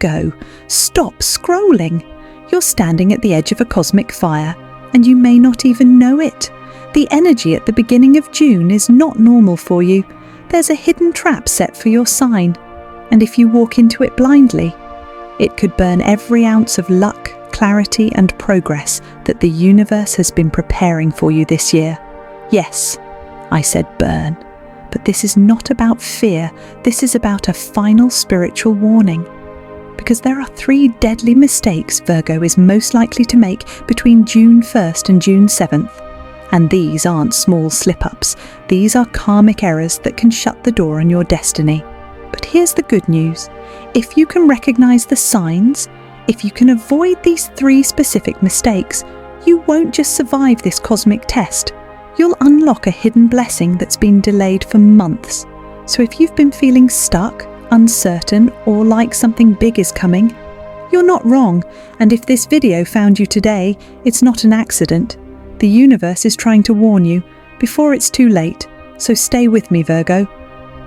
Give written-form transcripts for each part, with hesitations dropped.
Virgo, stop scrolling. You're standing at the edge of a cosmic fire, and you may not even know it. The energy at the beginning of June is not normal for you. There's a hidden trap set for your sign, and if you walk into it blindly, it could burn every ounce of luck, clarity, and progress that the universe has been preparing for you this year. Yes, I said burn, but this is not about fear. This is about a final spiritual warning. Because there are 3 deadly mistakes Virgo is most likely to make between June 1st and June 7th. And these aren't small slip-ups. These are karmic errors that can shut the door on your destiny. But here's the good news. If you can recognize the signs, if you can avoid these 3 specific mistakes, you won't just survive this cosmic test. You'll unlock a hidden blessing that's been delayed for months. So if you've been feeling stuck, uncertain, or like something big is coming, you're not wrong. And if this video found you today, it's not an accident. The universe is trying to warn you before it's too late. So stay with me, Virgo,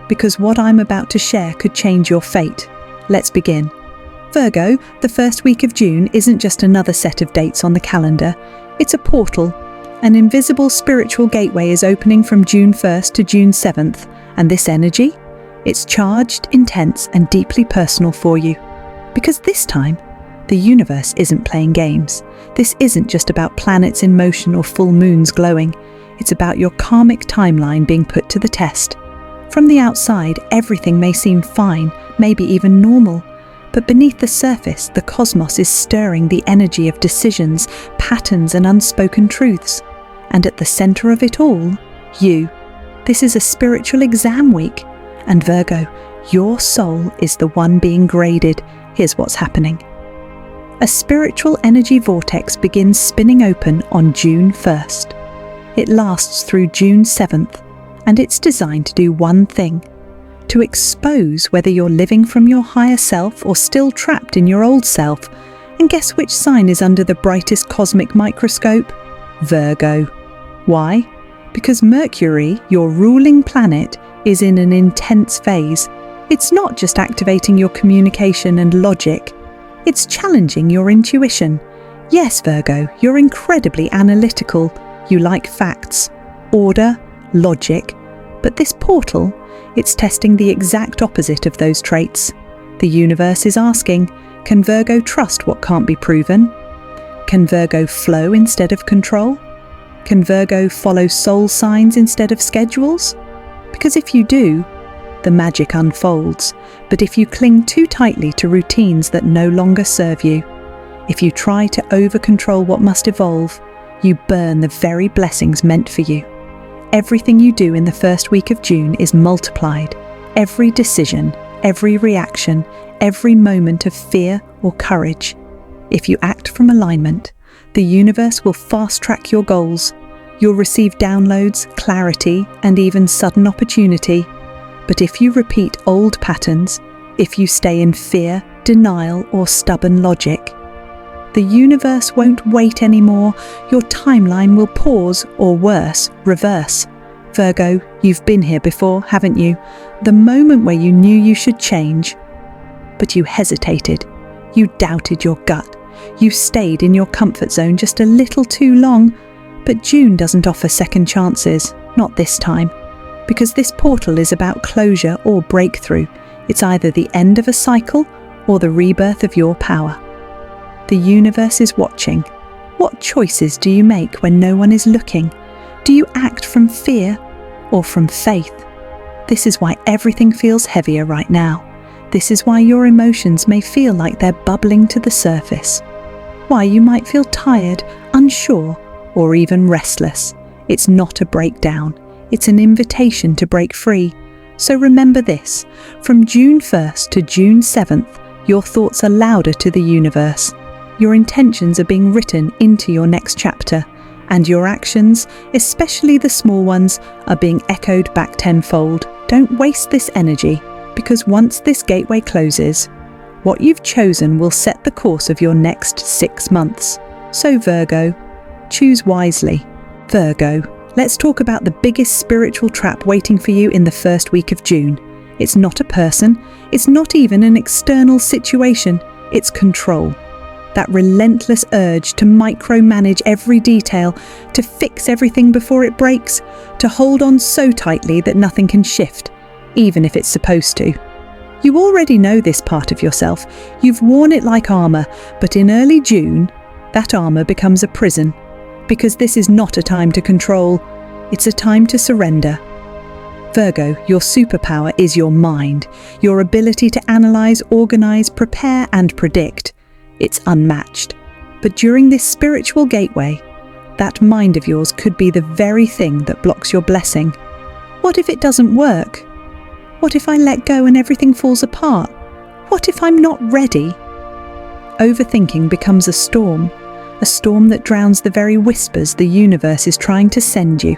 because what I'm about to share could change your fate. Let's begin. Virgo, the first week of June isn't just another set of dates on the calendar. It's a portal. An invisible spiritual gateway is opening from June 1st to June 7th, and this energy? It's charged, intense, and deeply personal for you. Because this time, the universe isn't playing games. This isn't just about planets in motion or full moons glowing. It's about your karmic timeline being put to the test. From the outside, everything may seem fine, maybe even normal. But beneath the surface, the cosmos is stirring the energy of decisions, patterns, and unspoken truths. And at the center of it all, you. This is a spiritual exam week. And Virgo, your soul is the one being graded. Here's what's happening. A spiritual energy vortex begins spinning open on June 1st. It lasts through June 7th, and it's designed to do one thing: to expose whether you're living from your higher self or still trapped in your old self. And guess which sign is under the brightest cosmic microscope? Virgo. Why? Because Mercury, your ruling planet, is in an intense phase. It's not just activating your communication and logic. It's challenging your intuition. Yes, Virgo, you're incredibly analytical. You like facts, order, logic. But this portal, it's testing the exact opposite of those traits. The universe is asking, can Virgo trust what can't be proven? Can Virgo flow instead of control? Can Virgo follow soul signs instead of schedules? Because if you do, the magic unfolds. But if you cling too tightly to routines that no longer serve you, if you try to over-control what must evolve, you burn the very blessings meant for you. Everything you do in the first week of June is multiplied. Every decision, every reaction, every moment of fear or courage. If you act from alignment, the universe will fast-track your goals. You'll receive downloads, clarity, and even sudden opportunity. But if you repeat old patterns, if you stay in fear, denial, or stubborn logic, the universe won't wait anymore. Your timeline will pause, or worse, reverse. Virgo, you've been here before, haven't you? The moment where you knew you should change, but you hesitated. You doubted your gut. You stayed in your comfort zone just a little too long. But June doesn't offer second chances, not this time. Because this portal is about closure or breakthrough. It's either the end of a cycle or the rebirth of your power. The universe is watching. What choices do you make when no one is looking? Do you act from fear or from faith? This is why everything feels heavier right now. This is why your emotions may feel like they're bubbling to the surface. Why you might feel tired, unsure, or even restless. It's not a breakdown. It's an invitation to break free. So remember this, from June 1st to June 7th, your thoughts are louder to the universe. Your intentions are being written into your next chapter, and your actions, especially the small ones, are being echoed back tenfold. Don't waste this energy, because once this gateway closes, what you've chosen will set the course of your next 6 months. So Virgo, choose wisely. Virgo, let's talk about the biggest spiritual trap waiting for you in the first week of June. It's not a person. It's not even an external situation. It's control. That relentless urge to micromanage every detail, to fix everything before it breaks, to hold on so tightly that nothing can shift, even if it's supposed to. You already know this part of yourself. You've worn it like armor, but in early June, that armor becomes a prison, because this is not a time to control. It's a time to surrender. Virgo, your superpower is your mind, your ability to analyze, organize, prepare, and predict. It's unmatched. But during this spiritual gateway, that mind of yours could be the very thing that blocks your blessing. What if it doesn't work? What if I let go and everything falls apart? What if I'm not ready? Overthinking becomes a storm that drowns the very whispers the universe is trying to send you.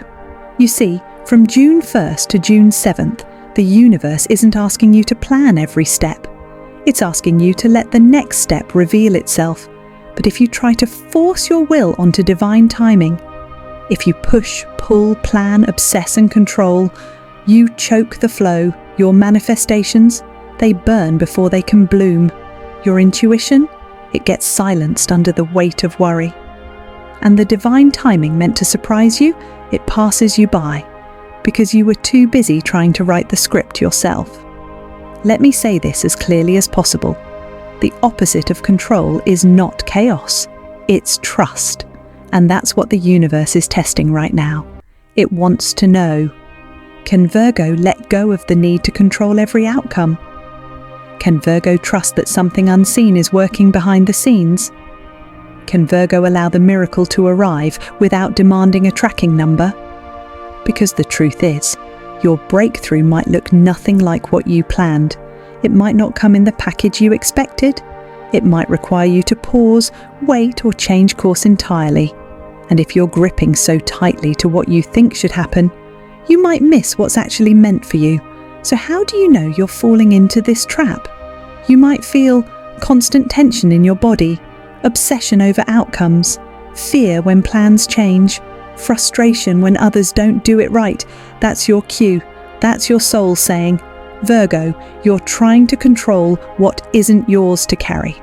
You see, from June 1st to June 7th, the universe isn't asking you to plan every step. It's asking you to let the next step reveal itself. But if you try to force your will onto divine timing, if you push, pull, plan, obsess and control, you choke the flow. Your manifestations, they burn before they can bloom. Your intuition, it gets silenced under the weight of worry. And the divine timing meant to surprise you, it passes you by, because you were too busy trying to write the script yourself. Let me say this as clearly as possible. The opposite of control is not chaos, it's trust. And that's what the universe is testing right now. It wants to know, can Virgo let go of the need to control every outcome? Can Virgo trust that something unseen is working behind the scenes? Can Virgo allow the miracle to arrive without demanding a tracking number? Because the truth is, your breakthrough might look nothing like what you planned. It might not come in the package you expected. It might require you to pause, wait, or change course entirely. And if you're gripping so tightly to what you think should happen, you might miss what's actually meant for you. So how do you know you're falling into this trap? You might feel constant tension in your body, obsession over outcomes, fear when plans change, frustration when others don't do it right. That's your cue. That's your soul saying, Virgo, you're trying to control what isn't yours to carry.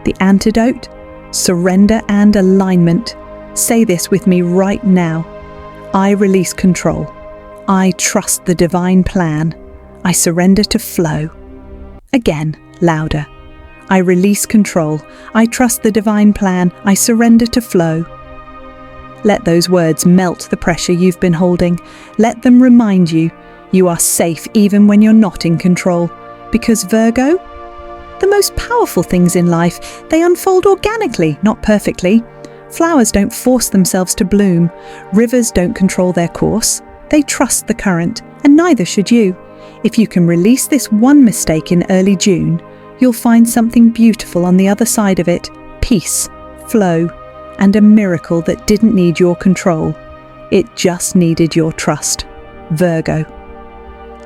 The antidote? Surrender and alignment. Say this with me right now. I release control. I trust the divine plan. I surrender to flow. Again, louder. I release control. I trust the divine plan. I surrender to flow. Let those words melt the pressure you've been holding. Let them remind you you are safe even when you're not in control. Because Virgo, the most powerful things in life, they unfold organically, not perfectly. Flowers don't force themselves to bloom. Rivers don't control their course. They trust the current, and neither should you. If you can release this one mistake in early June, you'll find something beautiful on the other side of it. Peace, flow, and a miracle that didn't need your control. It just needed your trust. Virgo.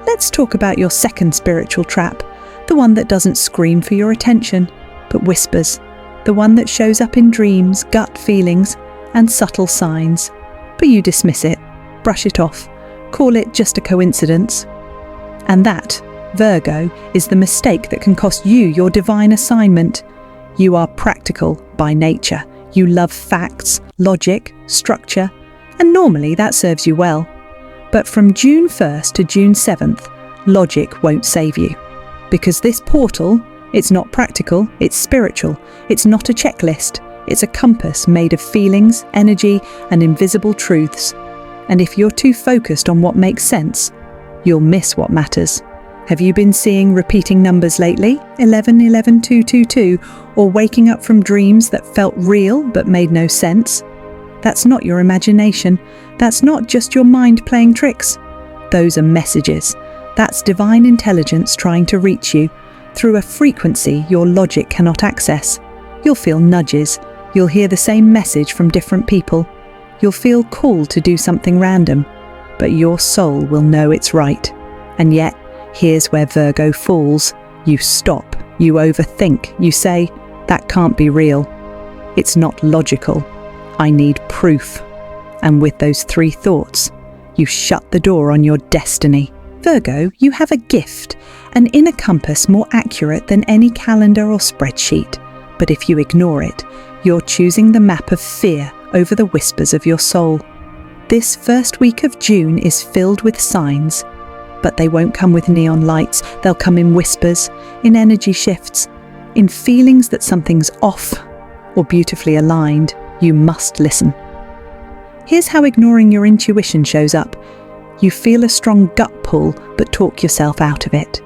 Let's talk about your second spiritual trap, the one that doesn't scream for your attention, but whispers. The one that shows up in dreams, gut feelings, and subtle signs. But you dismiss it, brush it off, call it just a coincidence. And that, Virgo, is the mistake that can cost you your divine assignment. You are practical by nature. You love facts, logic, structure, and normally that serves you well. But from June 1st to June 7th, logic won't save you. Because this portal, it's not practical, it's spiritual. It's not a checklist. It's a compass made of feelings, energy, and invisible truths. And if you're too focused on what makes sense, you'll miss what matters. Have you been seeing repeating numbers lately? 11, 11, 2, 2, 2, or waking up from dreams that felt real but made no sense? That's not your imagination. That's not just your mind playing tricks. Those are messages. That's divine intelligence trying to reach you through a frequency your logic cannot access. You'll feel nudges. You'll hear the same message from different people. You'll feel called to do something random, but your soul will know it's right. And yet, here's where Virgo falls. You stop, you overthink, you say, that can't be real. It's not logical. I need proof. And with those three thoughts, you shut the door on your destiny. Virgo, you have a gift, an inner compass more accurate than any calendar or spreadsheet. But if you ignore it, you're choosing the map of fear over the whispers of your soul. This first week of June is filled with signs, but they won't come with neon lights. They'll come in whispers, in energy shifts, in feelings that something's off or beautifully aligned. You must listen. Here's how ignoring your intuition shows up. You feel a strong gut pull, but talk yourself out of it.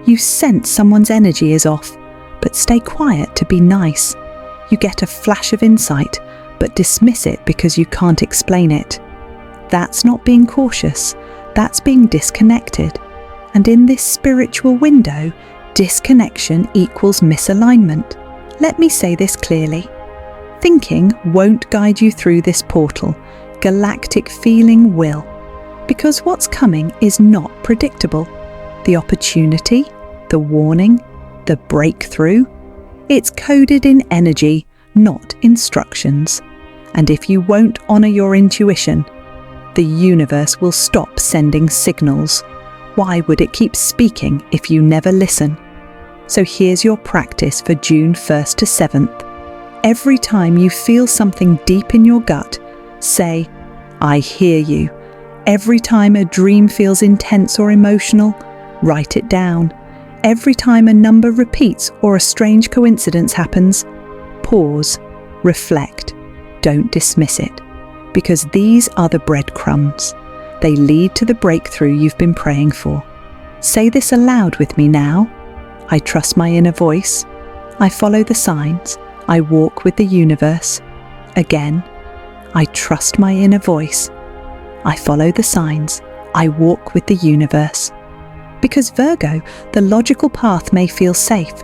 You sense someone's energy is off, but stay quiet to be nice. You get a flash of insight, but dismiss it because you can't explain it. That's not being cautious, that's being disconnected. And in this spiritual window, disconnection equals misalignment. Let me say this clearly. Thinking won't guide you through this portal. Galactic feeling will. Because what's coming is not predictable. The opportunity, the warning, the breakthrough, it's coded in energy, not instructions. And if you won't honor your intuition, the universe will stop sending signals. Why would it keep speaking if you never listen? So here's your practice for June 1st to 7th. Every time you feel something deep in your gut, say, I hear you. Every time a dream feels intense or emotional, write it down. Every time a number repeats or a strange coincidence happens, pause, reflect. Don't dismiss it, because these are the breadcrumbs. They lead to the breakthrough you've been praying for. Say this aloud with me now. I trust my inner voice. I follow the signs. I walk with the universe. Again, I trust my inner voice. I follow the signs. I walk with the universe. Because Virgo, the logical path may feel safe,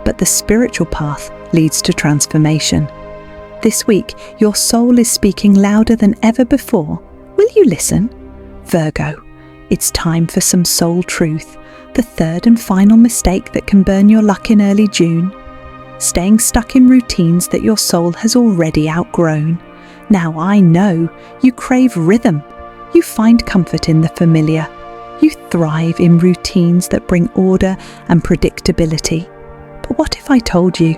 but the spiritual path leads to transformation. This week, your soul is speaking louder than ever before. Will you listen? Virgo, it's time for some soul truth, the third and final mistake that can burn your luck in early June. Staying stuck in routines that your soul has already outgrown. Now I know you crave rhythm. You find comfort in the familiar. You thrive in routines that bring order and predictability. But what if I told you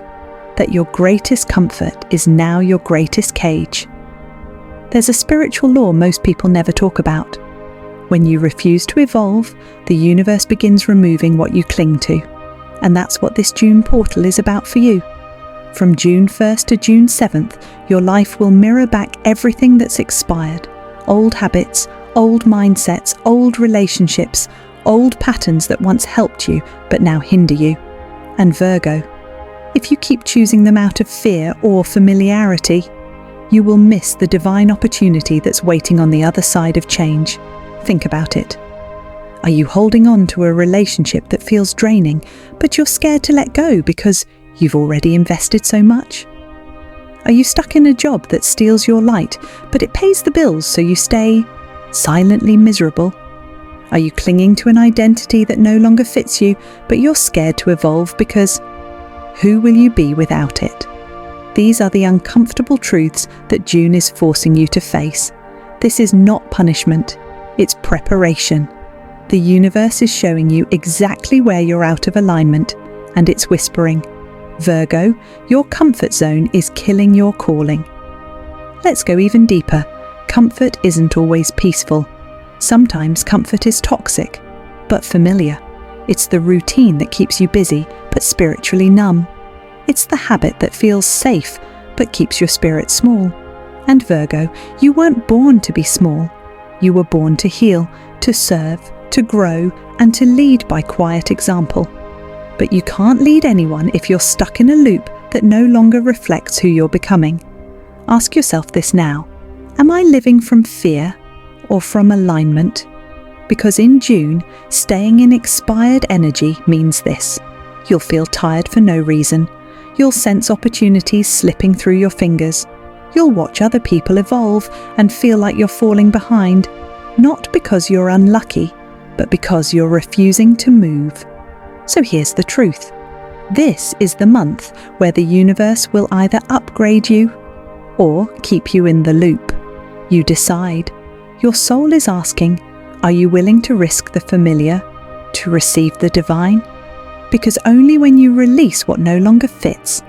that your greatest comfort is now your greatest cage? There's a spiritual law most people never talk about. When you refuse to evolve, the universe begins removing what you cling to. And that's what this June portal is about for you. From June 1st to June 7th, your life will mirror back everything that's expired. Old habits, old mindsets, old relationships, old patterns that once helped you but now hinder you. And Virgo, if you keep choosing them out of fear or familiarity, you will miss the divine opportunity that's waiting on the other side of change. Think about it. Are you holding on to a relationship that feels draining, but you're scared to let go because you've already invested so much? Are you stuck in a job that steals your light, but it pays the bills so you stay silently miserable? Are you clinging to an identity that no longer fits you, but you're scared to evolve because who will you be without it? These are the uncomfortable truths that June is forcing you to face. This is not punishment, it's preparation. The universe is showing you exactly where you're out of alignment, and it's whispering, Virgo, your comfort zone is killing your calling. Let's go even deeper. Comfort isn't always peaceful. Sometimes comfort is toxic, but familiar. It's the routine that keeps you busy, but spiritually numb. It's the habit that feels safe, but keeps your spirit small. And Virgo, you weren't born to be small. You were born to heal, to serve, to grow, and to lead by quiet example. But you can't lead anyone if you're stuck in a loop that no longer reflects who you're becoming. Ask yourself this now. Am I living from fear or from alignment? Because in June, staying in expired energy means this. You'll feel tired for no reason. You'll sense opportunities slipping through your fingers. You'll watch other people evolve and feel like you're falling behind, not because you're unlucky, but because you're refusing to move. So here's the truth. This is the month where the universe will either upgrade you or keep you in the loop. You decide. Your soul is asking, Are you willing to risk the familiar to receive the divine? Because only when you release what no longer fits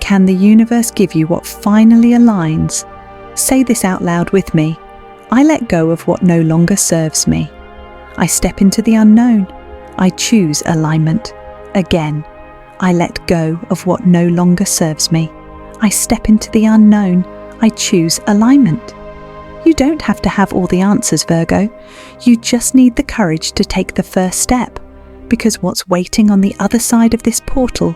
can the universe give you what finally aligns. Say this out loud with me. I let go of what no longer serves me. I step into the unknown. I choose alignment. Again, I let go of what no longer serves me. I step into the unknown. I choose alignment. You don't have to have all the answers, Virgo. You just need the courage to take the first step, because what's waiting on the other side of this portal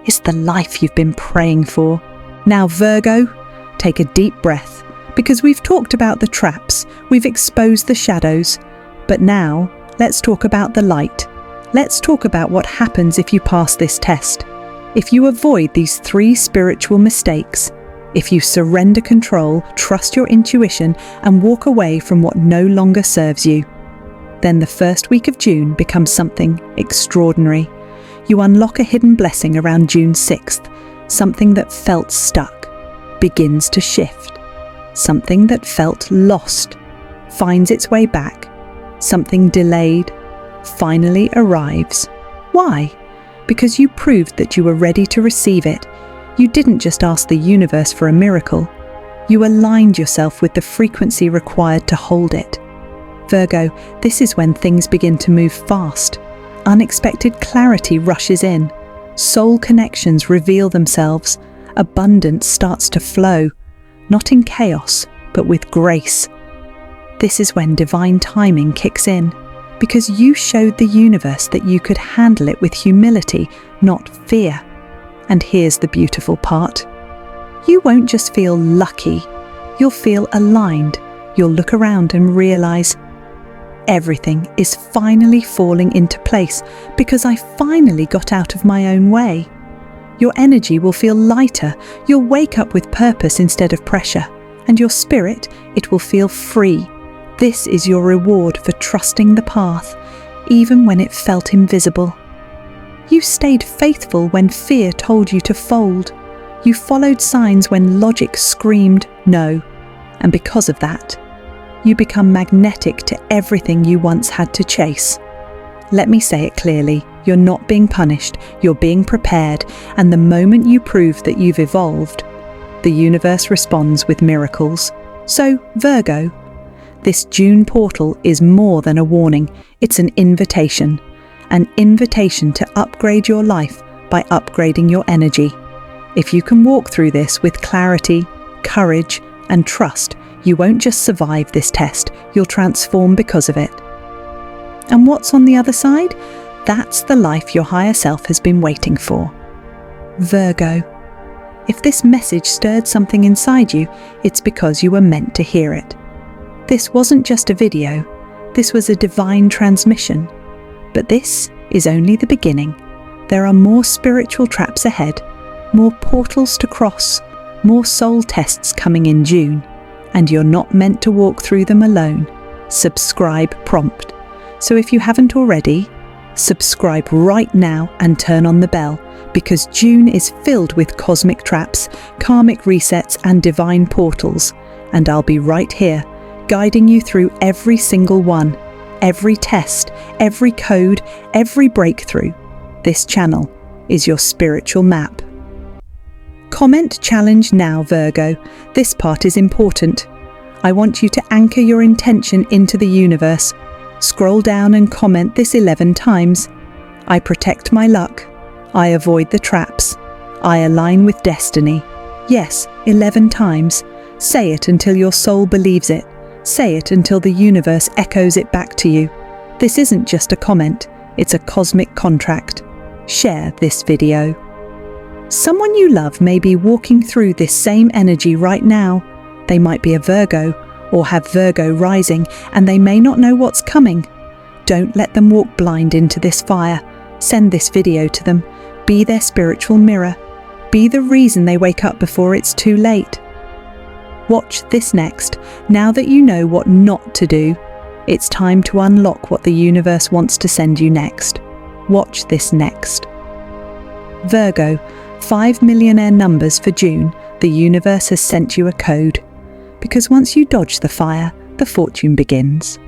is the life you've been praying for. Now, Virgo, take a deep breath, because we've talked about the traps, we've exposed the shadows, but now let's talk about the light. Let's talk about what happens if you pass this test. If you avoid these 3 spiritual mistakes, if you surrender control, trust your intuition, and walk away from what no longer serves you, then the first week of June becomes something extraordinary. You unlock a hidden blessing around June 6th. Something that felt stuck begins to shift. Something that felt lost finds its way back. Something delayed finally arrives. Why? Because you proved that you were ready to receive it. You didn't just ask the universe for a miracle. You aligned yourself with the frequency required to hold it. Virgo, this is when things begin to move fast. Unexpected clarity rushes in. Soul connections reveal themselves. Abundance starts to flow, not in chaos, but with grace. This is when divine timing kicks in, because you showed the universe that you could handle it with humility, not fear. And here's the beautiful part. You won't just feel lucky, you'll feel aligned. You'll look around and realize everything is finally falling into place because I finally got out of my own way. Your energy will feel lighter, you'll wake up with purpose instead of pressure, and your spirit, it will feel free. This is your reward for trusting the path, even when it felt invisible. You stayed faithful when fear told you to fold. You followed signs when logic screamed no, and because of that, you become magnetic to everything you once had to chase. Let me say it clearly, you're not being punished, you're being prepared, and the moment you prove that you've evolved, the universe responds with miracles. So, Virgo, this June portal is more than a warning, it's an invitation to upgrade your life by upgrading your energy. If you can walk through this with clarity, courage, and trust, you won't just survive this test, you'll transform because of it. And what's on the other side? That's the life your higher self has been waiting for. Virgo, if this message stirred something inside you, it's because you were meant to hear it. This wasn't just a video, this was a divine transmission. But this is only the beginning. There are more spiritual traps ahead, more portals to cross, more soul tests coming in June, and you're not meant to walk through them alone. Subscribe prompt. So if you haven't already, subscribe right now and turn on the bell, because June is filled with cosmic traps, karmic resets, and divine portals, and I'll be right here, guiding you through every single one. Every test, every code, every breakthrough. This channel is your spiritual map. Comment challenge now, Virgo. This part is important. I want you to anchor your intention into the universe. Scroll down and comment this 11 times. I protect my luck. I avoid the traps. I align with destiny. Yes, 11 times. Say it until your soul believes it. Say it until the universe echoes it back to you. This isn't just a comment, it's a cosmic contract. Share this video. Someone you love may be walking through this same energy right now. They might be a Virgo or have Virgo rising, and they may not know what's coming. Don't let them walk blind into this fire. Send this video to them. Be their spiritual mirror. Be the reason they wake up before it's too late. Watch this next. Now that you know what not to do, it's time to unlock what the universe wants to send you next. Watch this next. Virgo, 5 millionaire numbers for June. The universe has sent you a code. Because once you dodge the fire, the fortune begins.